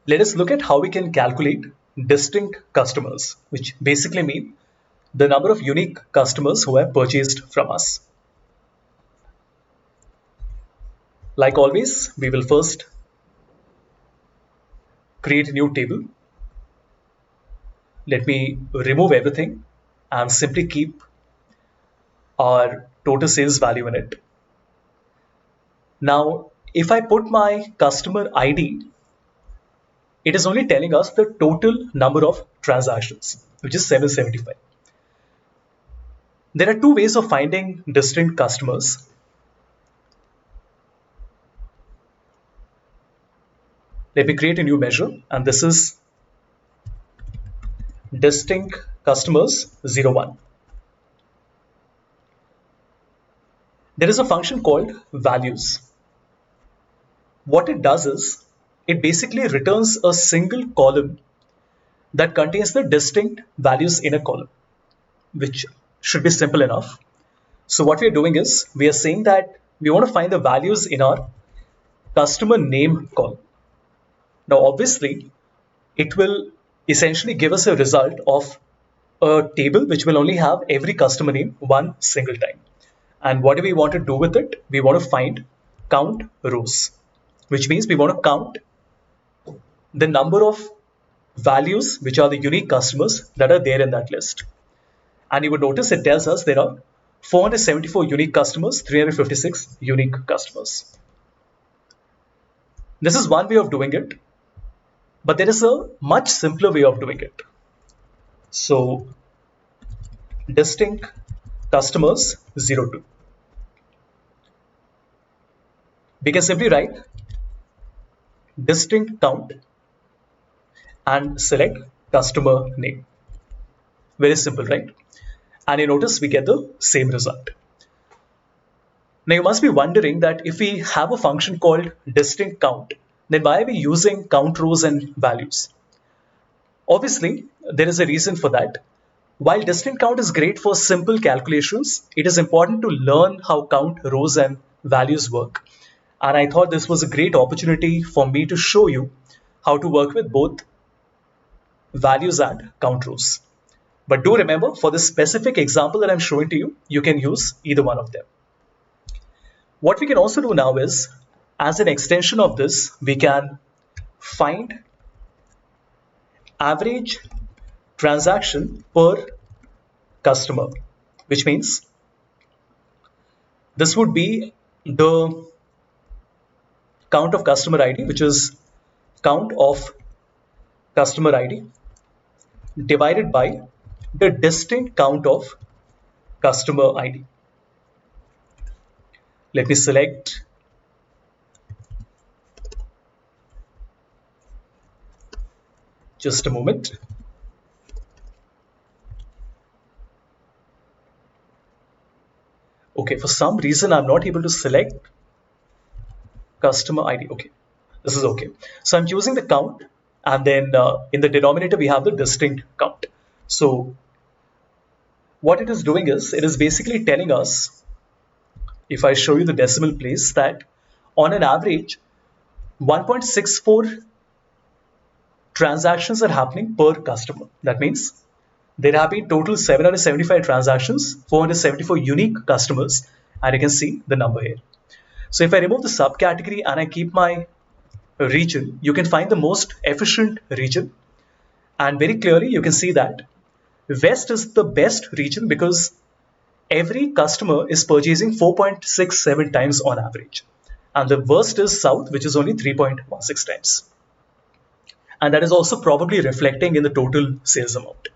Let us look at how we can calculate distinct customers, which basically mean the number of unique customers who have purchased from us. Like always, we will first create a new table. Let me remove everything and simply keep our total sales value in it. Now, if I put my customer ID, it is only telling us the total number of transactions, which is 775. There are two ways of finding distinct customers. Let me create a new measure, and this is distinct customers 01. There is a function called values. What it does is, it basically returns a single column that contains the distinct values in a column, which should be simple enough. So what we are doing is, we are saying that we want to find the values in our customer name column. Now, obviously, it will essentially give us a result of a table which will only have every customer name one single time. And what do we want to do with it? We want to find count rows, which means we want to count the number of values which are the unique customers that are there in that list. And you would notice it tells us there are 474 unique customers, 356 unique customers. This is one way of doing it, but there is a much simpler way of doing it. So, distinct customers 02. We can simply write distinct count and select customer name. Very simple, right? And you notice we get the same result. Now you must be wondering that if we have a function called distinct count, then why are we using count rows and values? Obviously, there is a reason for that. While distinct count is great for simple calculations, it is important to learn how count rows and values work. And I thought this was a great opportunity for me to show you how to work with both values and count rows. But do remember, for this specific example that I'm showing to you, you can use either one of them. What we can also do now is, as an extension of this, we can find average transaction per customer, which means this would be the count of customer ID, which is count of customer ID divided by the distinct count of customer ID. Let me select just a moment. Okay, for some reason I'm not able to select customer ID. Okay, this is okay. So I'm choosing the count, and then in the denominator we have the distinct count. So what it is doing is, it is basically telling us, if I show you the decimal place, that on an average 1.64 transactions are happening per customer. That means there have been total 775 transactions, 474 unique customers, and you can see the number here. So if I remove the subcategory and I keep my region, you can find the most efficient region. And very clearly you can see that West is the best region because every customer is purchasing 4.67 times on average. And the worst is South, which is only 3.16 times. And that is also probably reflecting in the total sales amount.